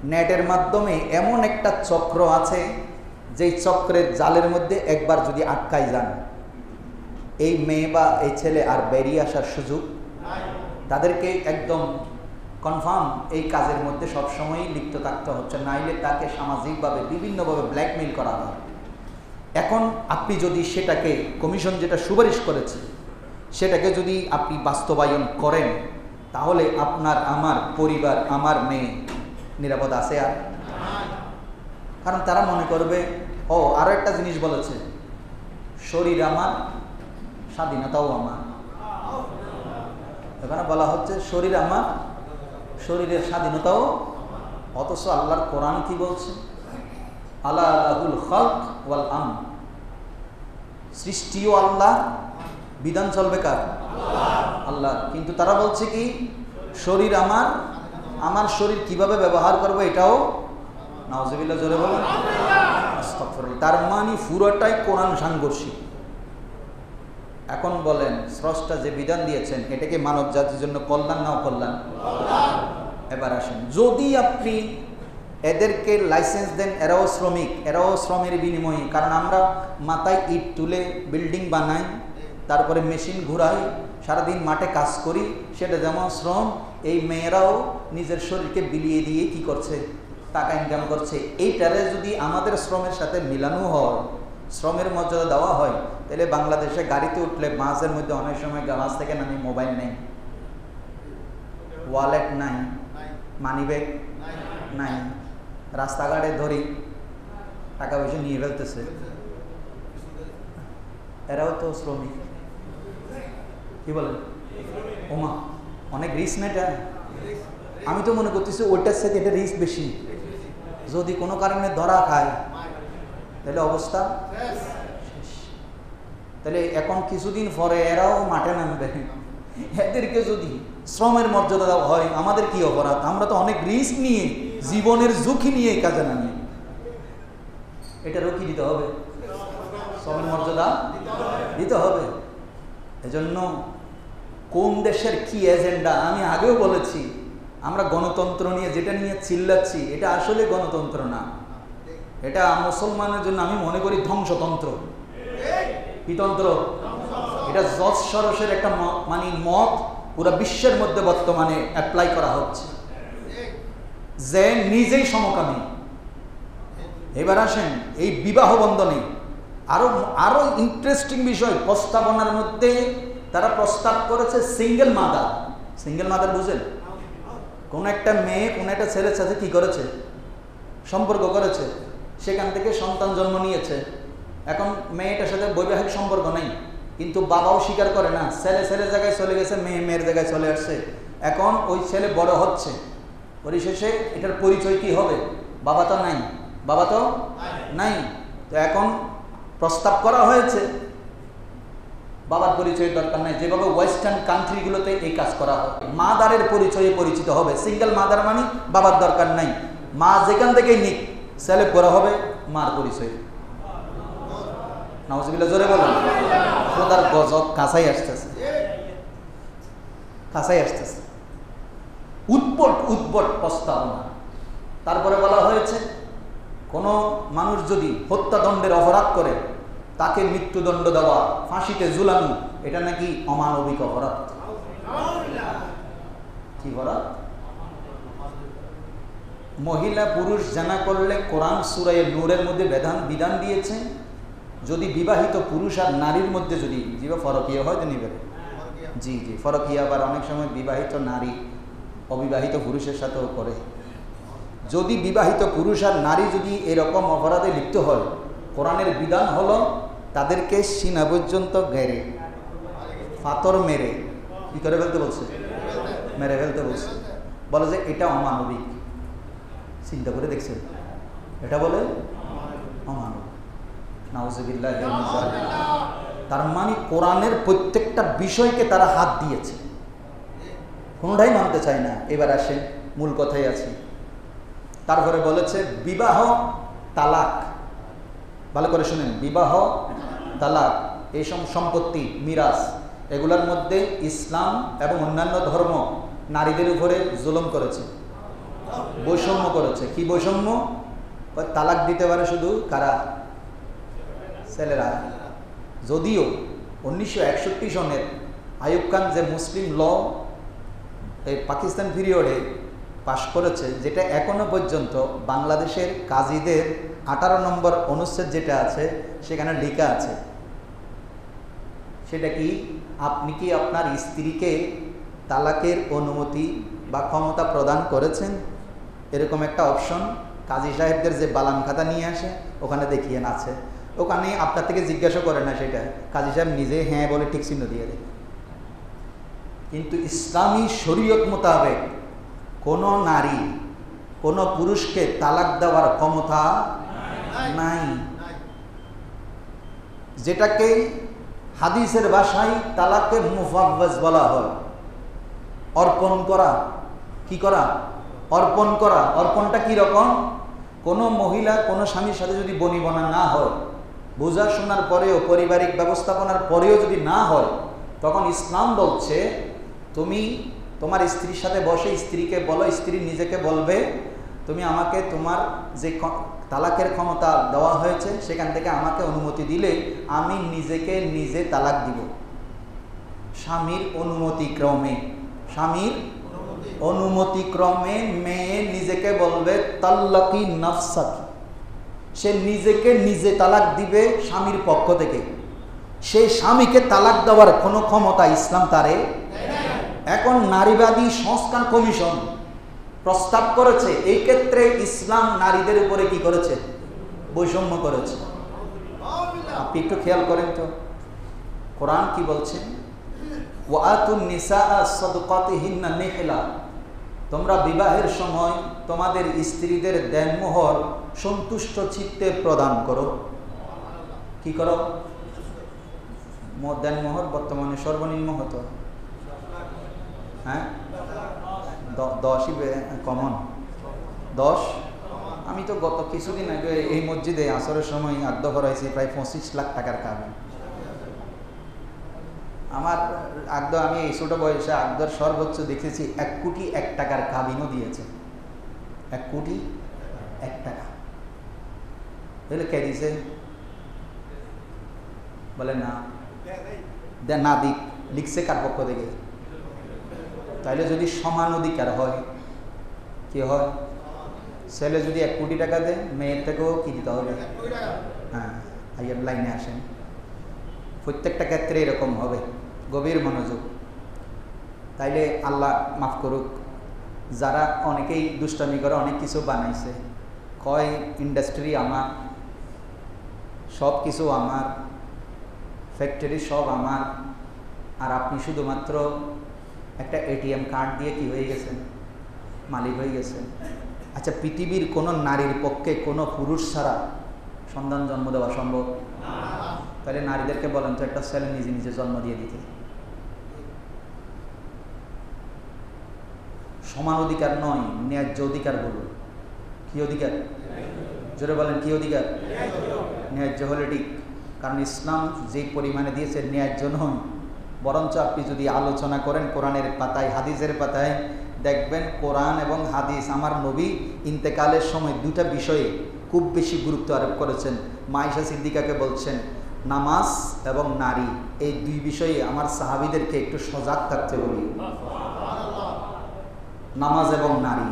নেটের মাধ্যমে এমন একটা চক্র আছে, যেই চক্রের জালের মধ্যে একবার যদি আটকাই যান, এই মেয়ে বা এই ছেলে আর বেরিয়ে আসার সুযোগ, তাদেরকে একদম কনফার্ম এই কাজের মধ্যে সবসময়ই লিপ্ত থাকতে হচ্ছে, নাইলে তাকে সামাজিকভাবে বিভিন্নভাবে ব্ল্যাকমেইল করা হয়। এখন আপনি যদি সেটাকে, কমিশন যেটা সুপারিশ করেছে, সেটাকে যদি আপনি বাস্তবায়ন করেন, তাহলে আপনার, আমার পরিবার, আমার মেয়ে নিরাপদ আছে? আর কারণ তারা মনে করবে, ও আরো একটা জিনিস বলেছে, শরীর আমার, স্বাধীনতাও আমার। এখানে বলা হচ্ছে শরীর আমার, শরীরের স্বাধীনতাও। অথচ আল্লাহর কোরআন কি বলছে? আলা লাহুল খালক ওয়াল আমর, সৃষ্টিও আল্লাহ, বিধান চলবে কার? আল্লাহ। কিন্তু তারা বলছে কি, শরীর আমার, আমার শরীর কিভাবে ব্যবহার করবো এটাও। নাউজুবিল্লাহ, জোরে বলেন আস্তাগফিরুল্লাহ। তার মানে পুরোটাই কোরআন সাংঘর্ষিক। এখন বলেন, স্রষ্টা যে বিধান দিয়েছেন, এটা কি মানব জাতির জন্য কল্যাণ না অকল্যাণ? এবার আসেন, যদি আপনি এদেরকে লাইসেন্স দেন, এরাও শ্রমিক, এরাও শ্রমের বিনিময়ে, কারণ আমরা মাথায় ইট তুলে বিল্ডিং বানাই, তারপরে মেশিন ঘুরাই, সারাদিন মাঠে কাজ করি, সেটা যেমন শ্রম, এই মেয়েরাও নিজের শরীরকে বিলিয়ে দিয়ে কি করছে? টাকা ইনকাম করছে। এইটারে যদি আমাদের শ্রমের সাথে মিলানো হয়, শ্রমের মর্যাদা দেওয়া হয়, তাহলে বাংলাদেশে গাড়িতে উঠলে মাঝের মধ্যে অনেক সময় গাছ থেকে নামি মোবাইল নেই, ওয়ালেট নাই, মানিব্যাগ নাই, রাস্তাঘাটে ধরি টাকা পয়সা নিয়ে ফেলতেছে। এরাও তো শ্রমিক, কি বলেন? ওমা, অনেক রিস্ক না এটা। আমি তো মনে করতেছি ওইটার সাথে এটা রিস্ক বেশি। যদি কোনো কারণে ধরা খায় তাহলে অবস্থা শেষ। তাহলে এখন কিছুদিন পরে এরাও মাঠে নামবে। এদেরকে যদি শ্রমের মর্যাদা দেওয়া হয়, আমাদের কি অপরাধ? আমরা তো অনেক রিস্ক নিয়ে, জীবনের ঝুঁকি নিয়ে কাজে নামি। এটারও কি দিতে হবে? শ্রমের মর্যাদা দিতে হবে। এজন্য কোন দেশের কি এজেন্ডা, আমি আগেও বলেছি, আমরা গণতন্ত্র নিয়ে যেটা নিয়ে চিল্লাচ্ছি, এটা আসলে গণতন্ত্র না, এটা মুসলমানের জন্য আমি মনে করি ধ্বংসতন্ত্র। কি তন্ত্র? এটা জজ সরসের একটা মানে মত পুরো বিশ্বের মধ্যে বর্তমানে অ্যাপ্লাই করা হচ্ছে, যে নিজেই সমকামী। এবার আসেন এই বিবাহ বন্ধনে আরো ইন্টারেস্টিং বিষয়, প্রস্তাবনার মধ্যে তারা প্রস্তাব করেছে সিঙ্গেল মাদার। সিঙ্গেল মাদার বুঝেন? কোন একটা মেয়ে কোন একটা ছেলের সাথে কি করেছে? সম্পর্ক করেছে, সেখান থেকে সন্তান জন্ম নিয়েছে। এখন মেয়েটার সাথে বৈবাহিক সম্পর্ক নেই, কিন্তু বাবাও স্বীকার করে না, ছেলে ছেলের জায়গায় চলে গেছে, মেয়ে মেয়ের জায়গায় চলে আসছে। এখন ওই ছেলে বড় হচ্ছে, পরিশেষে এটার পরিচয় কি হবে? বাবা তো নাই, বাবা তো নাই, তো এখন প্রস্তাব করা হয়েছে বাবার পরিচয়ের দরকার নাই, যেভাবে ওয়েস্টার্ন কান্ট্রিগুলোতে এই কাজ করা হয়। মাদারের পরিচয়ে পরিচিত হবে, সিঙ্গেল মাদার মানে বাবার দরকার নাই, মা যেখান থেকেই নিক সেলেক্ট করা হবে মার পরিচয়। নাউজুবিল্লাহ, জোরে বলেন। খোদার গজব কাছাই আসতেছে, কাছাই আসতেছে। উদ্ভট প্রস্তাবনা। তারপরে বলা হয়েছে কোনো মানুষ যদি হত্যাদণ্ডের অপরাধ করে তাকে মৃত্যুদণ্ড দেওয়া, ফাঁসিতে ঝুলানো, এটা নাকি অমানবিক অপরাধ। কি অপরাধ? মহিলা পুরুষ জানা করলে কোরআন সূরা নূরের মধ্যে বিধান দিয়েছে, যদি বিবাহিত পুরুষ আর নারীর মধ্যে যদি ফরকিয়া হয় তো নিবে। জি, ফরকিয়া আবার অনেক সময় বিবাহিত নারী অবিবাহিত পুরুষের সাথেও করে। যদি বিবাহিত পুরুষ আর নারী যদি এরকম অপরাধে লিপ্ত হয়, কোরআনের বিধান হলো তাদেরকে সিনা পর্যন্ত গেড়ে পাথর মেরে কি করে ফেলতে বলছে, মেরে ফেলতে বলছে। বলে যে এটা অমানবিক। চিন্তা করে দেখছেন, এটা বলে অমানবিক। নাউজুবিল্লাহ। তার মানে কোরআনের প্রত্যেকটা বিষয়কে তারা হাত দিয়েছে, কোনোটাই মানতে চায় না। এবার আসেন মূল কথাই আছি। তারপরে বলেছে বিবাহ তালাক, ভালো করে শুনেন, বিবাহ তালাক এই সম্পত্তি মিরাস এগুলোর মধ্যে ইসলাম এবং অন্যান্য ধর্ম নারীদের উপরে জুলুম করেছে, বৈষম্য করেছে। কি বৈষম্য? তালাক দিতে পারে শুধু কারা? ছেলেরা। যদিও 1961 সনের আইয়ুব খান যে মুসলিম ল এই পাকিস্তান পিরিয়ডে পাশ করেছে, যেটা এখনো পর্যন্ত বাংলাদেশের কাজীদের 18 নম্বর অনুচ্ছেদ যেটা আছে সেখানে লেখা আছে, সেটা কি, আপনি কি আপনার স্ত্রীকে তালাকের অনুমতি বা ক্ষমতা প্রদান করেছেন? এরকম একটা অপশন কাজী সাহেবদের যে বালান খাতা নিয়ে আসে ওখানে দেখিয়ে আছে। ওখানে আপনার থেকে জিজ্ঞাসা করে না, সেটা কাজী সাহেব নিজে হ্যাঁ বলে ঠিক চিহ্ন দিয়ে দেয়। কিন্তু ইসলামী শরীয়ত মোতাবেক কোন নারী কোন পুরুষকে তালাক দেওয়ার ক্ষমতা নাই, যেটাকে হাদিসের ভাষায় তালাকে মুফাওয়াজ বলা হয়। অর্পণ করা, কি করা? অর্পণ করা। অর্পণটা কি রকম? কোনো মহিলা কোনো স্বামীর সাথে যদি বনিবনা না হয়, বোঝা শোনার পরেও পারিবারিক ব্যবস্থাপনার পরেও যদি না হয়, তখন ইসলাম বলছে তুমি তোমার স্ত্রীর সাথে বসে স্ত্রীকে বলো, স্ত্রী নিজেকে বলবে তুমি আমাকে তোমার যে তালাকের ক্ষমতা দেওয়া হয়েছে সেখান থেকে আমাকে অনুমতি দিলে আমি নিজেকে নিজে তালাক দিব। স্বামীর অনুমতিক্রমে, স্বামীর অনুমতিক্রমে মেয়ে নিজেকে বলবে তাল্লাকি নাফসাকি, সে নিজেকে নিজে তালাক দিবে স্বামীর পক্ষ থেকে। সেই স্বামীকে তালাক দেওয়ার কোনো ক্ষমতা ইসলাম তারে। এখন নারীবাদী সংস্কার কমিশন প্রস্তাব করেছে, এই ক্ষেত্রে ইসলাম নারীদের উপরে কি করেছে? বৈষম্য করেছে। আপনি একটু খেয়াল করেন তো কোরআন কি বলছেন, ওয়াতুন নিসাআ সাদকাতিহিন্না নিহলা, তোমরা বিবাহের সময় তোমাদের স্ত্রীদের দেনমোহর সন্তুষ্ট চিত্তে প্রদান করো। কি করো? দেনমোহর বর্তমানে সর্বনিম্ন হতো, হ্যাঁ 10ই কমন, 10। আমি তো গত কিছুদিন আগে এই মসজিদে আসরের সময় আদ্য করাইছি প্রায় 25 লাখ টাকার কাজ। আমার আদ্য, আমি এই ছোট বয়সে আদ্যর সর্বোচ্চ দেখেছি 1 কোটি 1 টাকার কাবিনও দিয়েছে। 1 কোটি 1 টাকা তাহলে কে দিছে? বলে না, না দিক, লিখছে কার পক্ষ থেকে? তাইলে যদি সমান অধিকার হয়, কি হয়? ছেলে যদি 1 কোটি টাকা দেয়, মেয়ের থেকেও কি দিতে হবে? হ্যাঁ, আইয়ের লাইনে আসেন। প্রত্যেকটা ক্ষেত্রে এরকম হবে। গভীর মনোযোগ। তাইলে আল্লাহ মাফ করুক, যারা অনেকেই দুষ্টামি করে অনেক কিছু বানাইছে, কয় ইন্ডাস্ট্রি আমার, সব কিছু আমার, ফ্যাক্টরি সব আমার, আর আপনি শুধুমাত্র একটা এটিএম কার্ড দিয়ে কি হয়ে গেছেন? মালিক হয়ে গেছেন। আচ্ছা, পৃথিবীর কোনো নারীর পক্ষে কোনো পুরুষ ছাড়া সন্তান জন্ম দেওয়া সম্ভব? তাহলে নারীদেরকে বলেন তো একটা ছেলে নিজে নিজে জন্ম দিয়ে দিতে। সমান অধিকার নয়, ন্যায্য অধিকার বলুন। কি অধিকার? জোরে বলেন, কি অধিকার? ন্যায্য হলে ঠিক। কারণ ইসলাম যে পরিমাণে দিয়েছে ন্যায্য নয়। বরঞ্চ আপনি যদি আলোচনা করেন কোরআনের পাতায়, হাদিসের পাতায়, দেখবেন কোরআন এবং হাদিস আমার নবী ইন্তেকালের সময় দুটা বিষয়ে খুব বেশি গুরুত্ব আরোপ করেছেন। মা আয়েশা সিদ্দিকাকে বলছেন নামাজ এবং নারী, এই দুই বিষয়ে আমার সাহাবীদেরকে একটু সজাগ থাকতে বলি। নামাজ এবং নারী।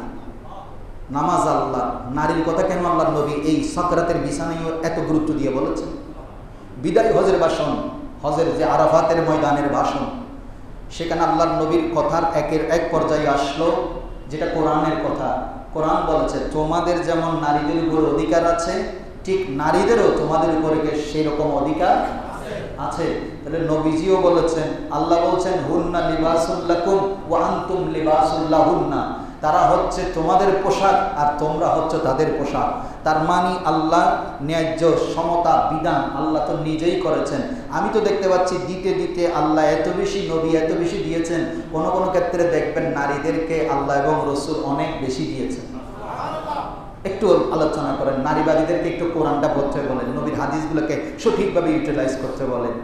নামাজ আল্লাহ, নারীর কথা কেন আল্লাহ নবী এই সাকরাতের বিছানায়ও এত গুরুত্ব দিয়ে বলেছেন? বিদায় হজের ভাষণ, হজের যে আরাফাতের ময়দানের ভাষণ, সেখানে আল্লাহর নবীর কথার একের এক পর্যায়ে আসলো যেটা কোরআনের কথা। কোরআন বলেছে তোমাদের যেমন নারীদের উপর অধিকার আছে, ঠিক নারীদেরও তোমাদের উপরে সেই রকম অধিকার আছে। তাহলে নবীজিও বলেছেন, আল্লাহ বলছেন হুন্না লিবাসুল লাকুম ওয়া আনতুম লিবাসুল লাহুন্না, তারা হচ্ছে তোমাদের পোশাক আর তোমরা হচ্ছে তাদের পোশাক। তার মানে আল্লাহ ন্যায্য সমতা বিধান আল্লাহ তো নিজেই করেছেন। আমি তো দেখতে পাচ্ছি দিতে দিতে আল্লাহ এত বেশি, নবী এত বেশি দিয়েছেন, কোনো কোনো ক্ষেত্রে দেখবেন নারীদেরকে আল্লাহ এবং রসুল অনেক বেশি দিয়েছেন। একটু আলোচনা করেন, নারীবাদীদেরকে একটু কোরআনটা পড়তে বলেন, নবীর হাদিসগুলোকে সঠিকভাবে ইউটিলাইজ করতে বলেন।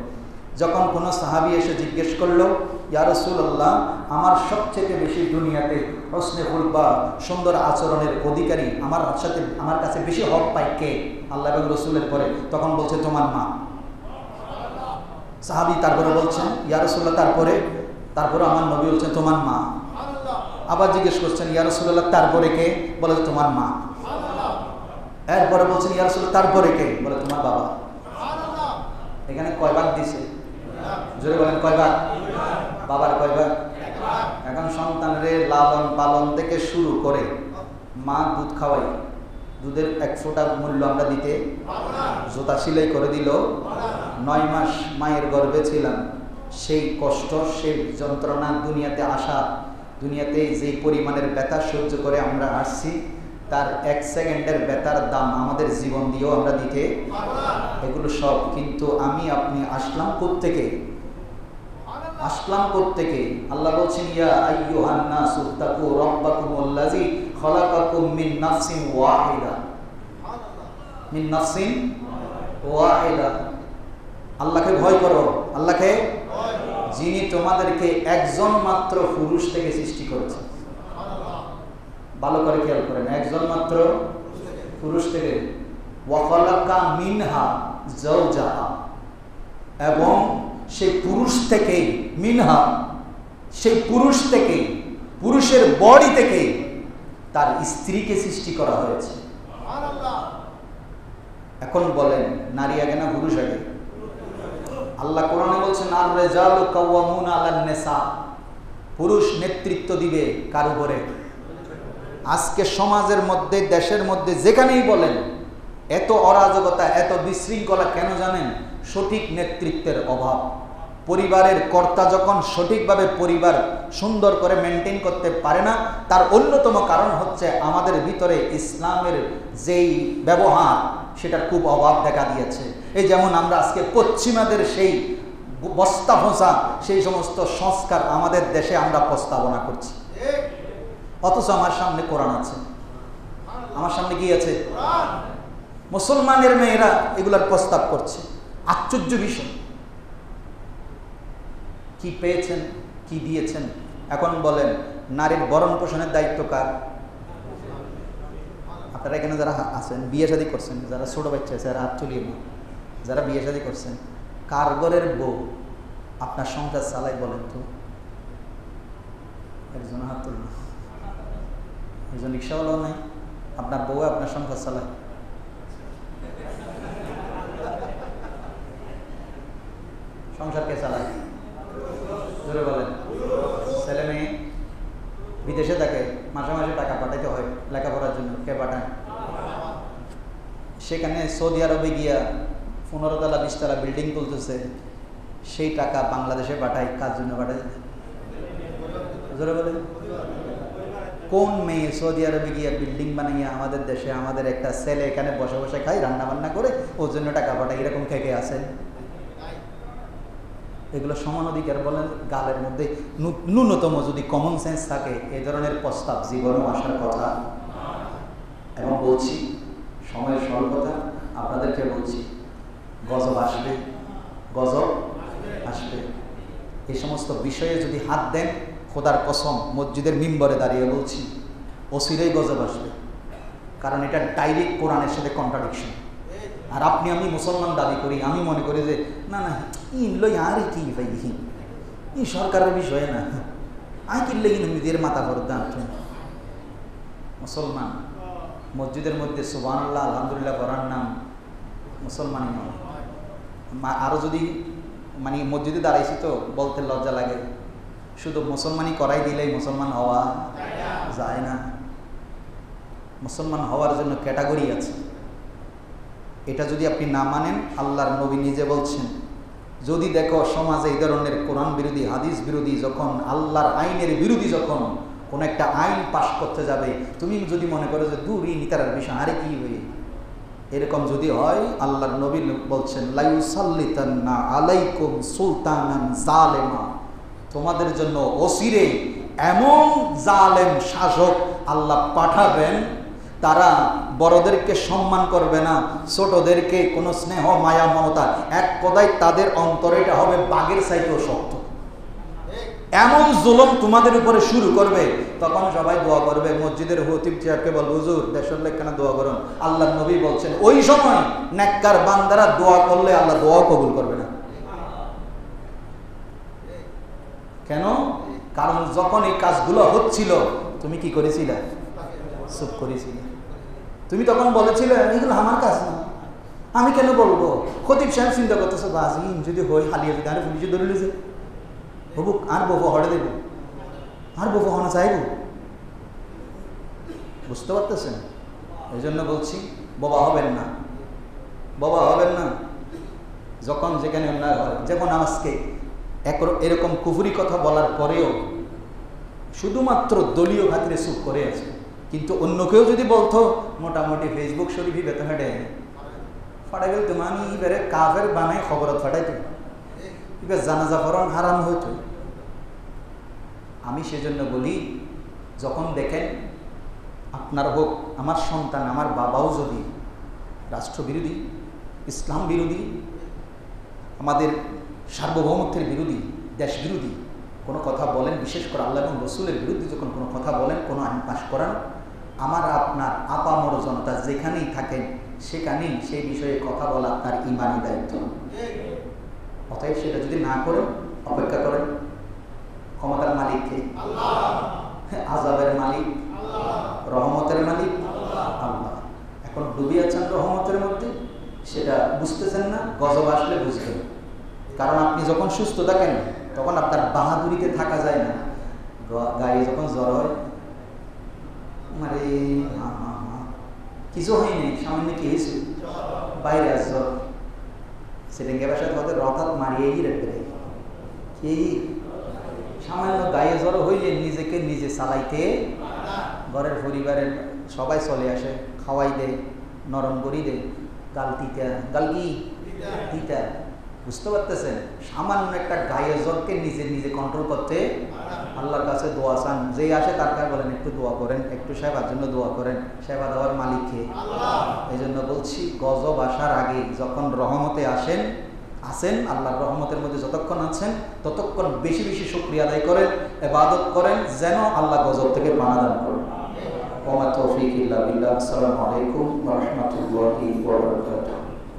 যখন কোনো সাহাবী এসে জিজ্ঞেস করলো ইয়া রাসূলুল্লাহ, আমার সবচেয়ে বেশি দুনিয়াতে হসনে খুলবা, সুন্দর আচরণের অধিকারী, আমার কাছে বেশি হক পায় কে আল্লাহ এবং রসুলের পরে? তখন বলছে তোমার মা। সাহাবী তারপরে বলছেন ইয়া রাসূলুল্লাহ, তারপরে আমার নবী বলছেন তোমার মা। আবার জিজ্ঞেস করছেন ইয়া রাসূলুল্লাহ তারপরে কে? বলে তোমার মা। এরপরে বলছেন ইয়া রাসূলুল্লাহ তারপরে কে? বলে তোমার বাবা। এখানে কয় ভাগ দিছে? জোরে বলেন কয় ভাগ? বাবার কয় ভাগ? এখন সন্তানের লালন পালন থেকে শুরু করে মা দুধ খাওয়াই, দুধের এক ফোঁটা মূল্য আমরা দিতে, জোতা সেলাই করে দিল, 9 মাস মায়ের গর্ভে ছিলাম, সেই কষ্ট, সেই যন্ত্রণা, দুনিয়াতে আসা, দুনিয়াতে যে পরিমাণের ব্যথা সহ্য করে আমরা আসছি, তার 1 সেকেন্ডের ব্যথার দাম আমাদের জীবন দিয়েও আমরা দিতে, এগুলো সব। কিন্তু আমি আপনি আসলাম কোত্থেকে? আল্লাহ বলছেন ইয়া আইয়ুহান নাসু তাকু রাব্বাকুমুল্লাযী খালাকাকুম মিন নাফসিন ওয়াহিদা। আল্লাহকে ভয় করো, আল্লাহকে, যিনি তোমাদেরকে একজন মাত্র পুরুষ থেকে সৃষ্টি করেছেন। ভালো করে খেয়াল করেন, একজন মাত্র পুরুষ থেকে। ওয়া খালাকা মিনহা যাওজাহা, এবং সেই পুরুষ থেকে, মিনহা সেই পুরুষ থেকে, পুরুষের বডি থেকে তার স্ত্রীকে সৃষ্টি করা হয়েছে। এখন বলেন নারী আগে না পুরুষ আগে? আল্লাহ কোরআনে বলছেন আর রিজালু কাওয়ামুনা আলান নিসা, পুরুষ নেতৃত্ব দিবে কার উপরে? আজকে সমাজের মধ্যে, দেশের মধ্যে যেখানেই বলেন এত অরাজকতা, এত বিশৃঙ্খলা কেন জানেন? সঠিক নেতৃত্বের অভাব। পরিবারের কর্তা যখন সঠিকভাবে পরিবার সুন্দর করে মেনটেন করতে পারে না, তার অন্যতম কারণ হচ্ছে আমাদের ভিতরে ইসলামের যেই ব্যবহার, সেটার খুব অভাব দেখা দিয়েছে। এই যেমন আমরা আজকে পশ্চিমাদের সেই বস্তা ভোঁসা, সেই সমস্ত সংস্কার আমাদের দেশে আমরা প্রস্তাবনা করছি, অথচ আমার সামনে কোরআন আছে। আমার সামনে কি আছে? মুসলমানের মেয়েরা এগুলার প্রস্তাব করছে। আশ্চর্য বিষয়। কি পেয়েছেন, কি দিয়েছেন? এখন বলেন নারীর ভরণ পোষণের দায়িত্ব কার? আপনারা এখানে যারা আছেন, বিয়ে শাদী করছেন, যারা ছোট বাচ্চা আছে, যারা হাত চলিয়ে না, যারা বিয়ে শাদী করছেন, কার ঘরের বউ আপনার সংসার চালাই বলেন তো? একজন হাত তুলুন। একজন রিক্সাওয়ালাও নাই, আপনার বউ আপনার সংসার চালায়। সংসার কে চালায়? জোরে বলেন। ছেলে মেয়ে বিদেশে থাকে, মাসে মাসে টাকা পাঠাইতে হয় লেখাপড়ার জন্য, কে পাঠায়? সেখানে সৌদি আরবে গিয়া 15 তলা 20 তলা বিল্ডিং তুলতেছে, সেই টাকা বাংলাদেশে পাঠায়, কার জন্য পাঠায়? জোরে বলেন। কোন মেয়ে সৌদি আরবে গিয়ে বিল্ডিং বানাইয়া আমাদের দেশে আমাদের একটা ছেলে এখানে বসে বসে খাই, রান্না বান্না করে ওর জন্য টাকা পাঠায়, এরকম কে আছেন? এগুলো সমান অধিকার বলেন? গালের মধ্যে ন্যূনতম যদি কমন সেন্স থাকে এ ধরনের প্রস্তাব জীবনেও আসার কথা। এবং বলছি সময়ের স্বল্পতা, আপনাদেরকে বলছি গজব আসবে, গজব আসবে। এই সমস্ত বিষয়ে যদি হাত দেন, খোদার কসম মসজিদের মিম্বরে দাঁড়িয়ে বলছি অচিরেই গজব আসবে। কারণ এটা ডাইরেক্ট কোরআনের সাথে কন্ট্রাডিকশন। আর আপনি আমি মুসলমান দাবি করি, আমি মনে করি যে না না ইনলো আর কি ভাই ই সরকারের বিষয় না, আই কিনলে নিজের মাথা ভরদান। মুসলমান মসজিদের মধ্যে সুবহানাল্লাহ আলহামদুলিল্লাহ পড়ার নাম মুসলমানই নয়। আরও যদি মানে মসজিদে দাঁড়াইছি তো বলতে লজ্জা লাগে, শুধু মুসলমানই করাই দিলেই মুসলমান হওয়া যায় না। মুসলমান হওয়ার জন্য ক্যাটাগরি আছে। এটা যদি আপনি না মানেন, আল্লাহর নবী নিজে বলছেন যদি দেখো সমাজে এই ধরনের কোরআন বিরোধী হাদিস বিরোধী যখন আল্লাহর আইনের বিরোধী যখন কোন একটা আইন পাশ করতে যাবে, তুমি যদি মনে করো যে দূর নিতারার বিষয় আরে কি হয়ে, এরকম যদি হয় আল্লাহর নবী বলছেন লা ইউসাল্লিতান্না আলাইকুম সুলতানান জালেমা, তোমাদের জন্য অচিরে এমন জালেম শাসক আল্লাহ পাঠাবেন, তারা বড়দেরকে সম্মান করবে না, ছোটদেরকে কোনো স্নেহ মায়া মমতা, এক কথায় তাদের অন্তরে এটা হবে বাঘের চাইতেও শক্ত। এমন জুলুম তোমাদের উপরে শুরু করবে, তখন সবাই দোয়া করবে। মসজিদের খতিব সাহেবকে বলবে হুজুর দেশের লোক কেন দোয়া করুন? আল্লাহর নবী বলছেন ওই সময় নেককার বান্দারা দোয়া করলে আল্লাহ দোয়া কবুল করবে না। কেন? কারণ যখন এই কাজগুলো হচ্ছিল তুমি কি করেছিলে? চুপ করেছিলে। তুমি তখন বলেছিলে এগুলো আমার কাজ না, আমি কেন বলবো? খতিব সাহেব চিন্তা করতেছে বাজি যদি হই হালিয়ে যদি আর পুলিশে ধরে লিছে হবুক আর বউ হড়ে দেব আর বউ হনা চাইব। বুঝতে পারতেছেন? এই জন্য বলছি বাবা হবেন না, বাবা হবেন না। যখন যেখানে অন্যায় হয়, যেমন আজকে এরকম কুফরি কথা বলার পরেও শুধুমাত্র দলীয় খাতিরে চুপ করে আছে, কিন্তু অন্য কেউ যদি বলতো মোটামুটি ফেসবুক শরীফই বেতে ফাটে ফাটা গেল তোমানি এবারে কাফের বানাই খবরত ফাটাইতো, এবার জানাজা ফরন হারাম হইতো। আমি সেজন্য বলি যখন দেখেন আপনার হোক আমার সন্তান আমার বাবাও যদি রাষ্ট্রবিরোধী, ইসলাম বিরোধী, আমাদের সার্বভৌমত্বের বিরোধী, দেশ বিরোধী কোনো কথা বলেন, বিশেষ করে আল্লাহ এবং রসুলের বিরুদ্ধে যখন কোনো কথা বলেন, কোনো আইন পাশ করান, আমার আপনার আপামর জনতা যেখানেই থাকেন সেখানেই সেই বিষয়ে কথা বলা তার ইমানি দায়িত্ব। অতএব সেটা যদি না করেন, অপেক্ষা করেন। ক্ষমতার মালিক কে? আযাবের মালিক, রহমতের মালিক আল্লাহ। এখন ডুবে আছেন রহমতের মধ্যে, সেটা বুঝতেছেন না, গজব আসলে বুঝবেন। কারণ আপনি যখন সুস্থ থাকেন তখন আপনার বাহাদুরিতে থাকা যায় না। গায়ে যখন জ্বর হয় মানে কিছু হয়নি, সামান্য কি হয়েছে বাইরে আস জ্বর, সেটাকে বাসায় হয়তো রথাৎ মারিয়েই রেখে দেয়। কি সামান্য গায়ে জ্বর হইলে নিজেকে নিজে চালাইতে, ঘরের পরিবারের সবাই চলে আসে, খাওয়াই দে, নরম করি দে, গাল তিতা, গাল কি তিতা। বুঝতে পারতেছেন? সামান্য একটা গায়ে জ্বরকে নিজে নিজে কন্ট্রোল করতে আল্লাহর কাছে দোয়া চান। যেই আসে তার কাছে বলেন একটু দোয়া করেন, একটু সেবার জন্য দোয়া করেন। সেবা দেওয়ার মালিককে। এই জন্য বলছি গজব আসার আগে যখন রহমতে আসেন আল্লাহর রহমতের মধ্যে যতক্ষণ আছেন ততক্ষণ বেশি বেশি শুকরিয়া আদায় করেন, ইবাদত করেন, যেন আল্লাহ গজব থেকে পানা দান করেন। ওয়া মা তাওফীক ইল্লা বিল্লাহ। আসসালামু আলাইকুম ওয়া রাহমাতুল্লাহি ওয়া বারাকাতুহু।